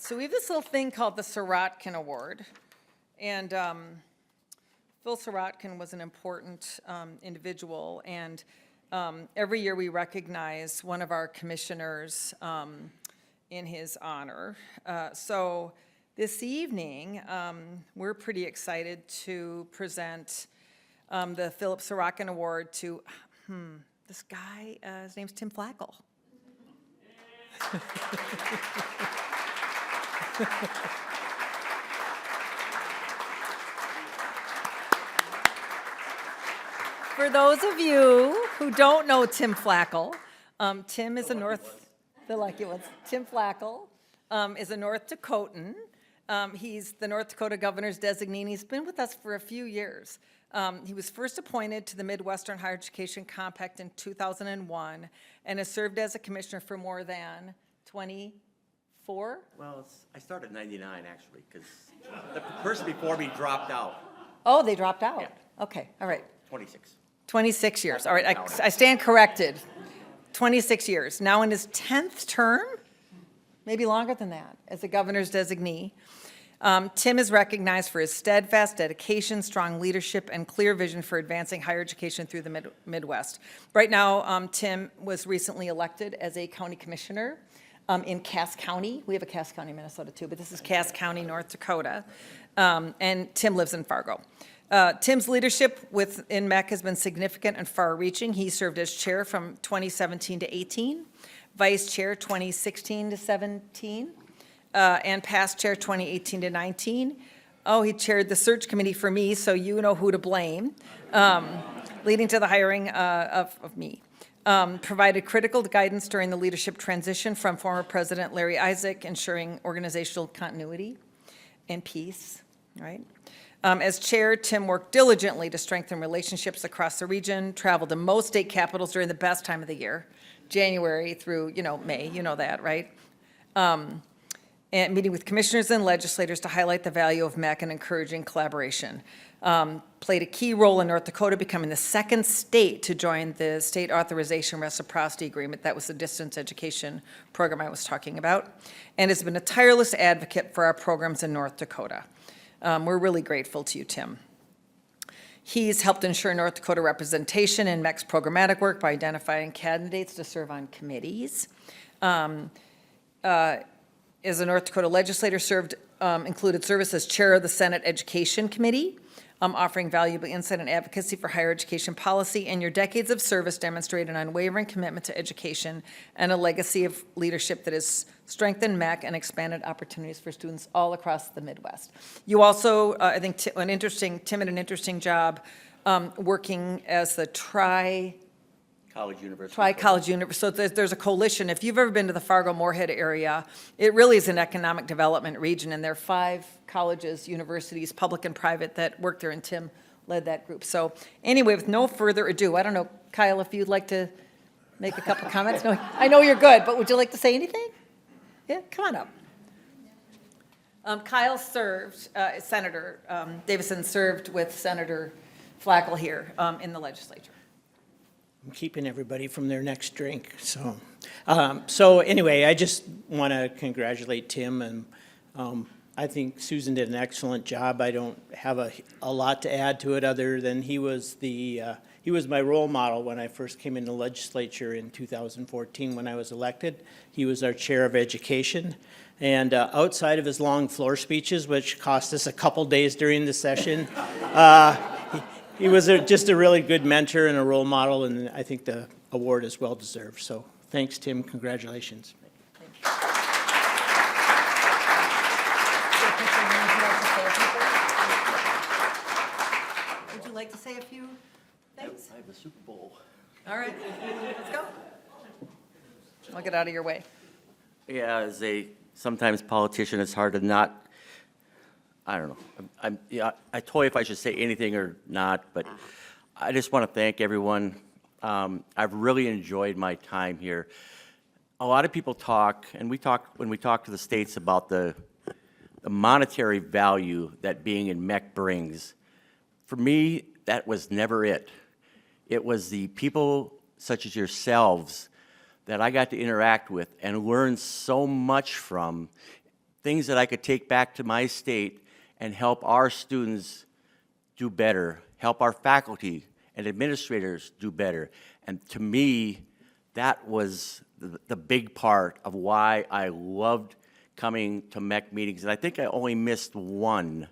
So we have this little thing called the Sirotkin Award. And Phil Sirotkin was an important individual. And every year we recognize one of our commissioners in his honor. So this evening, we're pretty excited to present the Phillip Sirotkin Award to this guy. His name's Tim Flakoll. For those of you who don't know Tim Flakoll, Tim is Tim Flakoll is a North Dakotan. He's the North Dakota governor's designee, and he's been with us for a few years. He was first appointed to the Midwestern Higher Education Compact in 2001 and has served as a commissioner for more than 24? Well, I started in 99, actually, because the person before me dropped out. Oh, they dropped out? Yeah. Okay, all right. 26. 26 years, all right, I stand corrected. 26 years, now in his 10th term, maybe longer than that, as the governor's designee. Tim is recognized for his steadfast dedication, strong leadership, and clear vision for advancing higher education through the Midwest. Right now, Tim was recently elected as a county commissioner in Cass County. We have a Cass County, Minnesota too, but this is Cass County, North Dakota. And Tim lives in Fargo. Tim's leadership within MEC has been significant and far-reaching. He served as chair from 2017 to 18, vice chair 2016 to 17, and past chair 2018 to 19. Oh, he chaired the search committee for me, so you know who to blame, leading to the hiring of me. Provided critical guidance during the leadership transition from former President Larry Isaac, ensuring organizational continuity and peace, right? As chair, Tim worked diligently to strengthen relationships across the region, traveled to most state capitals during the best time of the year, January through, May, you know that, right? And meeting with commissioners and legislators to highlight the value of MEC and encouraging collaboration. Played a key role in North Dakota, becoming the second state to join the state authorization reciprocity agreement. That was the distance education program I was talking about, and has been a tireless advocate for our programs in North Dakota. We're really grateful to you, Tim. He's helped ensure North Dakota representation in MEC's programmatic work by identifying candidates to serve on committees. As a North Dakota legislator, included service as chair of the Senate Education Committee, offering valuable insight and advocacy for higher education policy, and your decades of service demonstrate an unwavering commitment to education and a legacy of leadership that has strengthened MEC and expanded opportunities for students all across the Midwest. You also, I think, Tim had an interesting job working as the College University. Tri-College University. So there's a coalition. If you've ever been to the Fargo-Moorhead area, it really is an economic development region, and there are 5 colleges, universities, public and private, that work there, and Tim led that group. So anyway, with no further ado, I don't know, Kyle, if you'd like to make a couple comments. No, I know you're good, but would you like to say anything? Yeah, come on up. Kyle served, Senator Davison served with Senator Flakoll here in the legislature. I'm keeping everybody from their next drink. So anyway, I just want to congratulate Tim, and I think Susan did an excellent job. I don't have a lot to add to it other than he was my role model when I first came into the legislature in 2014 when I was elected. He was our chair of education, and outside of his long floor speeches, which cost us a couple days during the session, he was just a really good mentor and a role model, and I think the award is well-deserved. So thanks, Tim. Congratulations. Would you like to say a few things? I have the Super Bowl. All right, let's go. I'll get out of your way. Yeah, as a sometimes politician, it's hard to not, I don't know. I toy if I should say anything or not, but I just want to thank everyone. I've really enjoyed my time here. A lot of people talk, and when we talk to the states about the monetary value that being in MEC brings. For me, that was never it. It was the people such as yourselves that I got to interact with and learn so much from things that I could take back to my state and help our students do better, help our faculty and administrators do better. And to me, that was the big part of why I loved coming to MEC meetings. And I think I only missed one,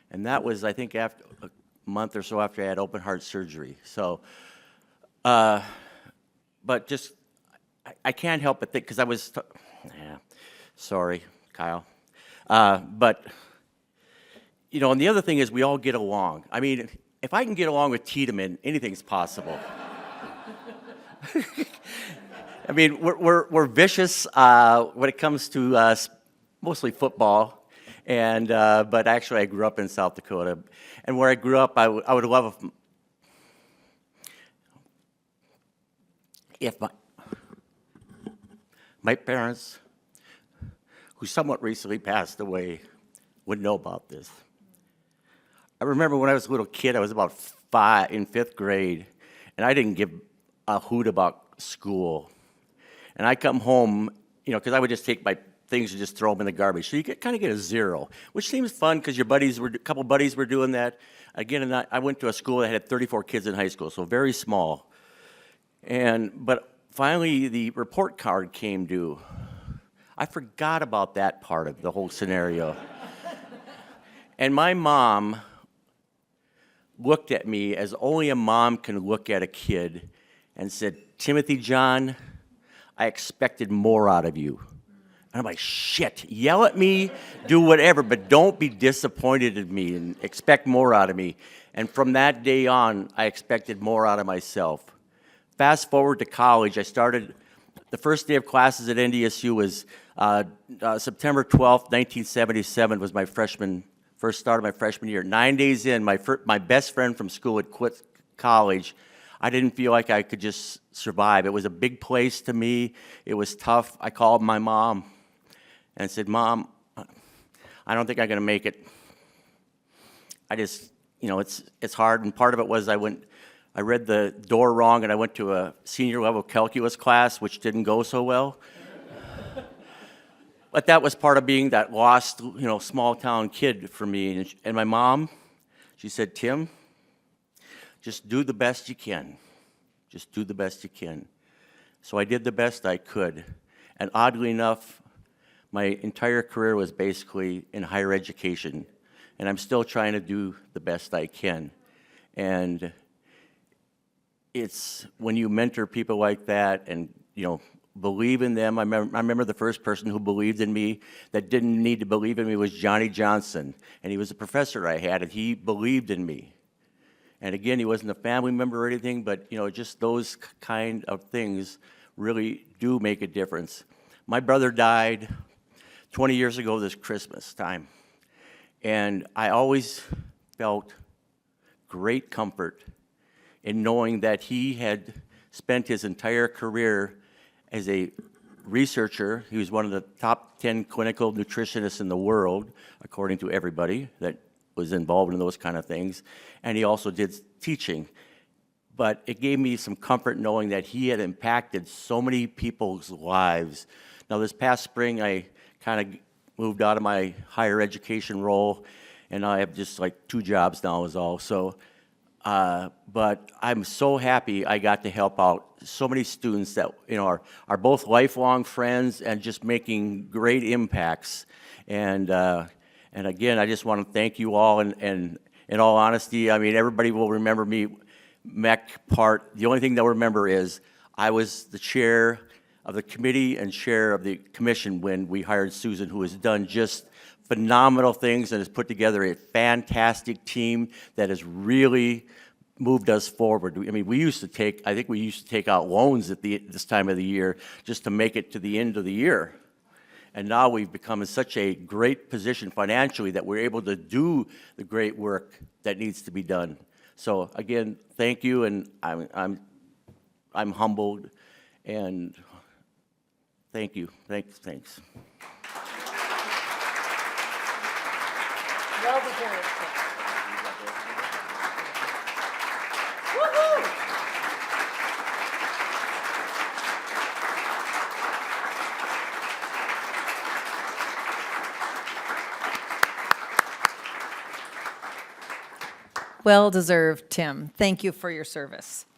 and that was, I think, after a month or so after I had open heart surgery. So, but just, I can't help but think, because I was, sorry, Kyle. But, you know, and the other thing is we all get along. I mean, if I can get along with Tiedemann, anything's possible. I mean, we're vicious when it comes to mostly football, and but actually I grew up in South Dakota, and where I grew up, I would love if my parents, who somewhat recently passed away, would know about this. I remember when I was a little kid, I was about 5 in 5th grade, and I didn't give a hoot about school. And I come home, you know, because I would just take my things and just throw them in the garbage. So you kind of get a 0, which seems fun because a couple buddies were doing that. Again, and I went to a school that had 34 kids in high school, so very small. But finally, the report card came due. I forgot about that part of the whole scenario. And my mom looked at me as only a mom can look at a kid and said, "Timothy John, I expected more out of you." And I'm like, shit, yell at me, do whatever, but don't be disappointed in me and expect more out of me. And from that day on, I expected more out of myself. Fast forward to college, I started, the first day of classes at NDSU was September 12th, 1977 was my first start of my freshman year. 9 days in, my best friend from school had quit college. I didn't feel like I could just survive. It was a big place to me. It was tough. I called my mom and said, "Mom, I don't think I'm going to make it. I just, you know, it's hard." And part of it was I read the door wrong, and I went to a senior level calculus class, which didn't go so well. But that was part of being that lost, you know, small town kid for me. And my mom, she said, "Tim, just do the best you can. Just do the best you can." So I did the best I could. And oddly enough, my entire career was basically in higher education. And I'm still trying to do the best I can. And it's when you mentor people like that and, you know, believe in them. I remember the first person who believed in me that didn't need to believe in me was Johnny Johnson. And he was a professor I had, and he believed in me. And again, he wasn't a family member or anything, but, you know, just those kind of things really do make a difference. My brother died 20 years ago this Christmas time. And I always felt great comfort in knowing that he had spent his entire career as a researcher. He was one of the top 10 clinical nutritionists in the world, according to everybody that was involved in those kind of things. And he also did teaching. But it gave me some comfort knowing that he had impacted so many people's lives. Now, this past spring, I kind of moved out of my higher education role, and I have just like 2 jobs now is all. So, but I'm so happy I got to help out so many students that, you know, are both lifelong friends and just making great impacts. And again, I just want to thank you all. And in all honesty, I mean, everybody will remember me, MEC part. The only thing they'll remember is I was the chair of the committee and chair of the commission when we hired Susan, who has done just phenomenal things and has put together a fantastic team that has really moved us forward. I mean, I think we used to take out loans at this time of the year just to make it to the end of the year. And now we've become in such a great position financially that we're able to do the great work that needs to be done. So again, thank you, and I'm humbled, and thank you. Thanks. Well deserved. well deserved, Tim. Thank you for your service.